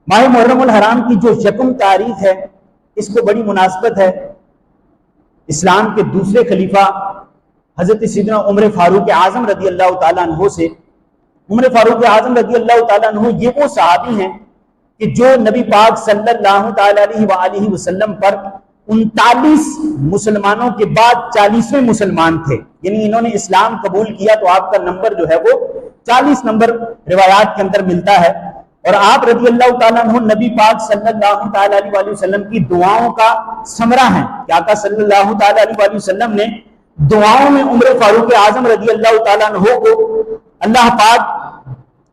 ماہ محرم الحرام کی جو یکم تاریخ ہے، اس کو بڑی مناسبت ہے اسلام کے دوسرے خلیفہ حضرت سیدنا عمر فاروق اعظم رضی اللہ تعالیٰ عنہ سے۔ عمر فاروق اعظم رضی اللہ تعالیٰ عنہ یہ وہ صحابی ہیں کہ جو نبی پاک صلی اللہ تعالیٰ علیہ وآلہ وسلم پر 39 مسلمانوں کے بعد 40ویں مسلمان تھے، یعنی انہوں نے اسلام قبول کیا تو آپ کا نمبر جو ہے وہ 40 نمبر روایات کے اندر ملتا ہے۔ اور آپ رضی اللہ تعالیٰ عنہ نبی پاک صلی اللہ تعالیٰ علیہ وآلہ وسلم کی دعاؤں کا ثمرہ ہیں کہ آقا صلی اللہ تعالیٰ علیہ وآلہ وسلم نے دعاؤں میں عمر فاروق اعظم رضی اللہ تعالیٰ عنہ کو اللہ پاک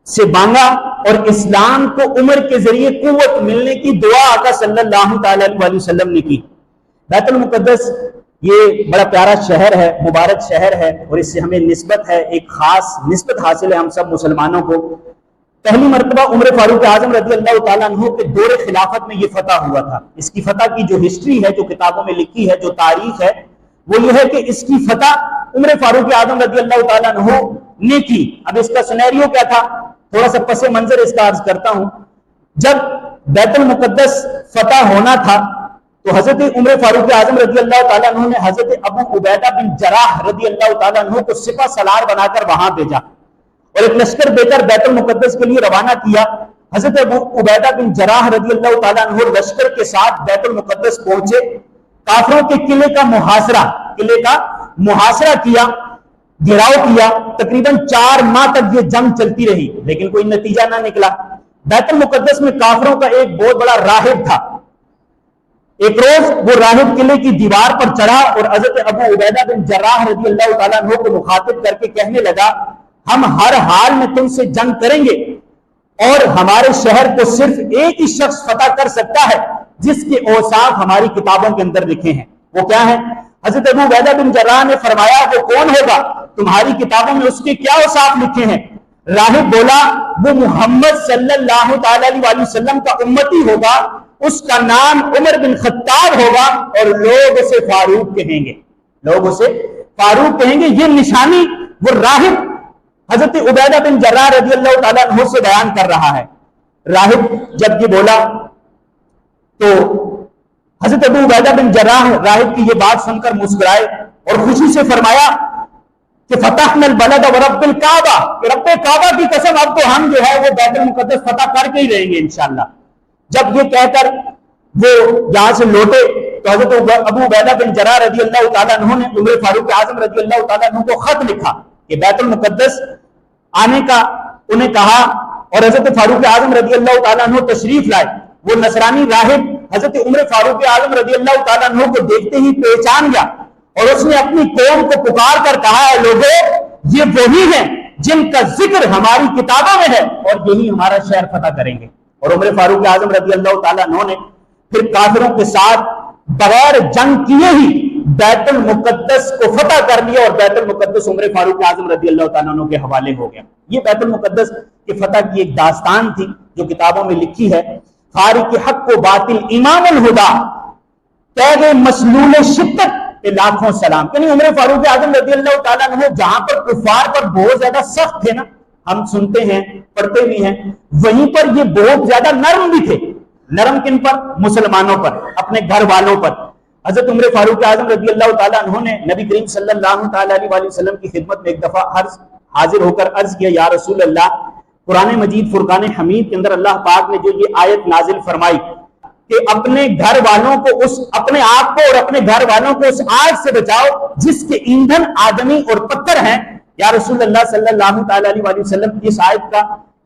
سے مانگا، اور اسلام کو عمر کے ذریعے قوت ملنے کی دعا آقا صلی اللہ تعالیٰ علیہ وآلہ وسلم نے کی۔ بیت المقدس یہ بڑا پیارا شہر ہے، مبارک شہر ہے، اور اس سے ہمیں نسبت ہے، ایک خاص نسبت حاصل ہے ہم سب مسلمانوں کو۔ پہلی مرتبہ عمر فاروق اعظم رضی اللہ تعالیٰ عنہ کے دور خلافت میں یہ فتح ہوا تھا۔ اس کی فتح کی جو ہسٹری ہے، جو کتابوں میں لکھی ہے، جو تاریخ ہے، وہ یہ ہے کہ اس کی فتح عمر فاروق اعظم رضی اللہ تعالیٰ عنہ نے کی۔ اب اس کا سینیریو کیا تھا، تھوڑا سا پس منظر اس کا عرض کرتا ہوں۔ جب بیت المقدس فتح ہونا تھا تو حضرت عمر فاروق اعظم رضی اللہ تعالیٰ عنہ نے حضرت ابو عبیدہ بن جراح رضی اللہ تعالیٰ عنہ کو سپہ سالار بنا کر وہاں بھیجا اور ایک لشکر دے کر بیت المقدس کے لیے روانہ کیا۔ حضرت ابو عبیدہ بن جراح رضی اللہ تعالیٰ عنہ لشکر کے ساتھ بیت المقدس پہنچے، کافروں کے قلعے کا محاصرہ کیا، گھیراؤ کیا۔ تقریباً 4 ماہ تک یہ جنگ چلتی رہی لیکن کوئی نتیجہ نہ نکلا۔ بیت المقدس میں کافروں کا ایک بہت بڑا راہب تھا۔ ایک روز وہ راہب قلعے کی دیوار پر چڑھا اور حضرت ابو عبیدہ بن جراح رضی اللہ تعالیٰ عنہ کو مخاطب کر کے کہنے لگا، ہم ہر حال میں تم سے جنگ کریں گے اور ہمارے شہر کو صرف ایک ہی شخص فتح کر سکتا ہے جس کے اوصاف ہماری کتابوں کے اندر لکھے ہیں۔ وہ کیا ہے؟ حضرت ابو عبیدہ بن جراح نے فرمایا، وہ کون ہوگا؟ تمہاری کتابوں میں اس کے کیا اوصاف لکھے ہیں؟ راہب بولا، وہ محمد صلی اللہ تعالی علیہ وسلم کا امتی ہوگا، اس کا نام عمر بن خطاب ہوگا اور لوگ اسے فاروق کہیں گے۔ یہ نشانی وہ راہب حضرت عبیدہ بن جراح رضی اللہ تعالیٰ عنہ سے بیان کر رہا ہے۔ راہب جب یہ بولا تو حضرت ابو عبیدہ بن جراح راہب کی یہ بات سن کر مسکرائے اور خوشی سے فرمایا کہ فتحنا البلد ورب الکعبہ، کہ رب کعبہ کی قسم اب تو ہم جو ہے وہ بیت المقدس فتح کر کے ہی رہیں گے انشاءاللہ۔ جب یہ کہہ کر وہ یہاں سے لوٹے تو حضرت ابو عبیدہ بن جراح رضی اللہ تعالیٰ عنہ نے عمر فاروق اعظم رضی اللہ تعالیٰ عنہ کو خط لکھا کہ بیت المقدس آنے کا انہیں کہا، اور حضرت فاروق اعظم رضی اللہ تعالیٰ عنہ تشریف لائے۔ وہ نصرانی راہب حضرت عمر فاروق اعظم رضی اللہ تعالیٰ عنہ کو دیکھتے ہی پہچان گیا اور اس نے اپنی قوم کو پکار کر کہا، ہے لوگوں، یہ وہی ہیں جن کا ذکر ہماری کتابوں میں ہے اور یہی ہمارا شہر فتح کریں گے۔ اور عمر فاروق اعظم رضی اللہ تعالیٰ عنہ نے پھر کافروں کے ساتھ بغیر جنگ کیے ہی بیت المقدس کو فتح کر لیا اور بیت المقدس عمر فاروق اعظم رضی اللہ تعالیٰ عنہ کے حوالے ہو گیا۔ یہ بیت المقدس کے فتح کی ایک داستان تھی جو کتابوں میں لکھی ہے۔ فارق حق و باطل امام الہدا، تیغ مسلول شدت پہ لاکھوں سلام۔ یعنی عمر فاروق اعظم رضی اللہ تعالیٰ عنہ جہاں پر کفار پر بہت زیادہ سخت تھے نا، ہم سنتے ہیں پڑھتے بھی ہیں، وہیں پر یہ بہت زیادہ نرم بھی تھے۔ نرم کن پر؟ مسلمانوں پر، اپنے گھر والوں پر۔ حضرت عمر فاروق اعظم رضی اللہ تعالیٰ عنہ نے نبی کریم صلی اللہ تعالیٰ علیہ وسلم کی خدمت میں ایک دفعہ حاضر ہو کر عرض کیا، یا رسول اللہ، قرآن مجید فرقان حمید کے اندر اللہ پاک نے جو یہ آیت نازل فرمائی کہ اپنے گھر والوں کو اپنے آپ کو اور اپنے گھر والوں کو اس آگ سے بچاؤ جس کے ایندھن آدمی اور پتھر ہیں، یا رسول اللہ صلی اللہ تعالیٰ علیہ وسلم کی اس آیت کا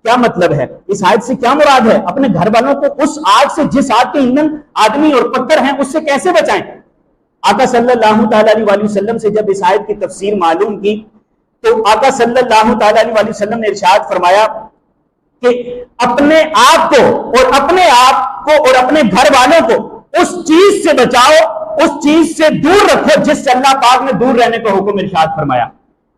کیا مطلب ہے؟ اس آیت سے کیا مراد ہے؟ اپنے گھر والوں کو اس آگ سے جس آگ کے ایندھن آدمی اور پتھر ہیں اس سے کیسے بچائیں؟ آقا صلی اللہ تعالیٰ علیہ وسلم سے جب اس آیت کی تفسیر معلوم کی تو آقا صلی اللہ تعالیٰ علیہ وسلم نے ارشاد فرمایا کہ اپنے آپ کو اور اپنے گھر والوں کو اس چیز سے بچاؤ، اس چیز سے دور رکھو جس سے اللہ پاک نے دور رہنے کا حکم ارشاد فرمایا۔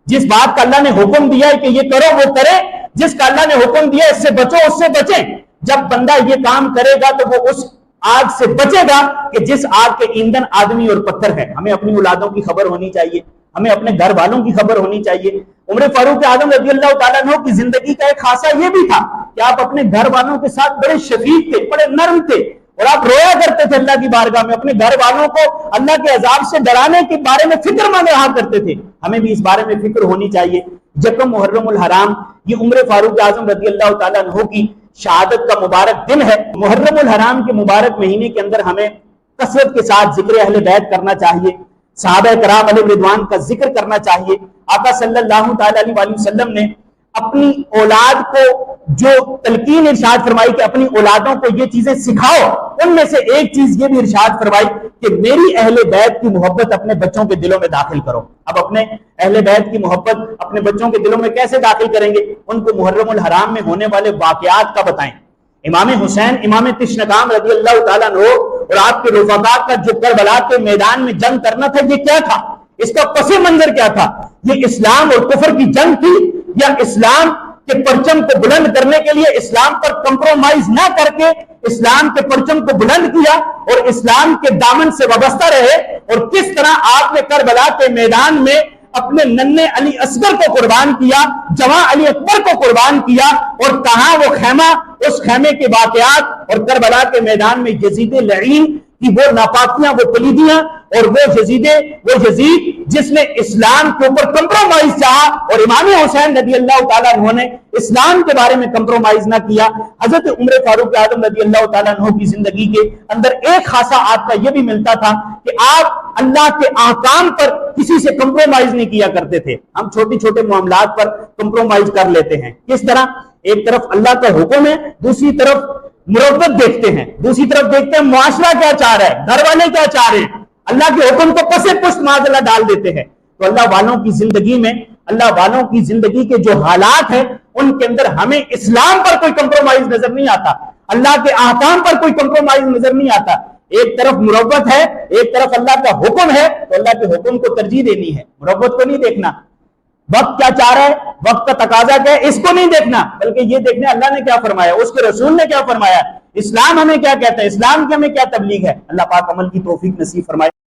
جس بات کا اللہ نے حکم دیا ہے کہ یہ کرو وہ کرے، جس کا اللہ نے حکم دیا اس سے بچو اس سے بچیں۔ جب بندہ یہ کام کرے گا تو وہ اس آگ سے بچے گا کہ جس آگ کے ایندھن آدمی اور پتھر ہے۔ ہمیں اپنی اولادوں کی خبر ہونی چاہیے، ہمیں اپنے گھر والوں کی خبر ہونی چاہیے۔ عمر فاروق اعظم رضی اللہ تعالیٰ عنہ کی زندگی کا ایک خاصہ یہ بھی تھا کہ آپ اپنے گھر والوں کے ساتھ بڑے شفیق تھے، بڑے نرم تھے، اور آپ رویا کرتے تھے اللہ کی بارگاہ میں، اپنے گھر والوں کو اللہ کے عذاب سے ڈرانے کے بارے میں فکر مند رہا کرتے تھے۔ ہمیں بھی اس بارے میں فکر ہونی چاہیے۔ یکم محرم الحرام یہ عمر فاروق اعظم رضی اللہ تعالیٰ عنہ کی شہادت کا مبارک دن ہے۔ محرم الحرام کے مبارک مہینے کے اندر ہمیں کثرت کے ساتھ ذکر اہل بیت کرنا چاہیے، صحابہ کرام علیہ رضوان کا ذکر کرنا چاہیے۔ آقا صلی اللہ تعالیٰ علیہ وسلم نے اپنی اولاد کو جو تلقین ارشاد فرمائی کہ اپنی اولادوں کو یہ چیزیں سکھاؤ، ان میں سے ایک چیز یہ بھی ارشاد فرمائی کہ میری اہل بیت کی محبت اپنے بچوں کے دلوں میں داخل کرو۔ اب اپنے اہل بیت کی محبت اپنے بچوں کے دلوں میں کیسے داخل کریں گے؟ ان کو محرم الحرام میں ہونے والے واقعات کا بتائیں۔ امام حسین امام تشنگام رضی اللہ تعالیٰ عنہ اور آپ کے رفقا کا جو کربلا کے میدان میں جنگ کرنا تھا، یہ کیا تھا؟ اس کا پس منظر کیا تھا؟ یہ اسلام اور کفر کی جنگ تھی، یا اسلام کے پرچم کو بلند کرنے کے لیے اسلام پر کمپرومائز نہ کر کے اسلام کے پرچم کو بلند کیا اور اسلام کے دامن سے وابستہ رہے؟ اور کس طرح آپ نے کربلا کے میدان میں اپنے ننھے علی اصغر کو قربان کیا، جواں علی اکبر کو قربان کیا، اور کہاں وہ خیمہ، اس خیمے کے واقعات اور کربلا کے میدان میں یزید لعین کی وہ ناپاکیاں، وہ پلیدیاں، اور وہ یزید جس نے اسلام کے اوپر کمپرومائز چاہا، اور امام حسین رضی اللہ تعالیٰ عنہ نے اسلام کے بارے میں کمپرومائز نہ کیا۔ حضرت عمر فاروق اعظم رضی اللہ تعالیٰ عنہ کی زندگی کے اندر ایک خاصا آپ کا یہ بھی ملتا تھا کہ آپ اللہ کے احکام پر کسی سے کمپرومائز نہیں کیا کرتے تھے۔ ہم چھوٹی چھوٹے معاملات پر کمپرومائز کر لیتے ہیں۔ کس طرح؟ ایک طرف اللہ کا حکم ہے، دوسری طرف مروت دیکھتے ہیں، دوسری طرف دیکھتے ہیں معاشرہ کیا چاہ رہا ہے، گھر والے کیا چاہ رہے ہیں، اللہ کے حکم کو پسے پشت معاذ اللہ ڈال دیتے ہیں۔ تو اللہ والوں کی زندگی میں، اللہ والوں کی زندگی کے جو حالات ہیں ان کے اندر ہمیں اسلام پر کوئی کمپرومائز نظر نہیں آتا، اللہ کے احکام پر کوئی کمپرومائز نظر نہیں آتا۔ ایک طرف مروت ہے، ایک طرف اللہ کا حکم ہے، تو اللہ کے حکم کو ترجیح دینی ہے، مروت کو نہیں دیکھنا۔ وقت کیا چاہ رہا ہے، وقت کا تقاضا کیا ہے، اس کو نہیں دیکھنا، بلکہ یہ دیکھنا اللہ نے کیا فرمایا، اس کے رسول نے کیا فرمایا، اسلام ہمیں کیا کہتا ہے، اسلام کی ہمیں کیا تبلیغ ہے۔ اللہ پاک عمل کی توفیق نصیب فرمائے۔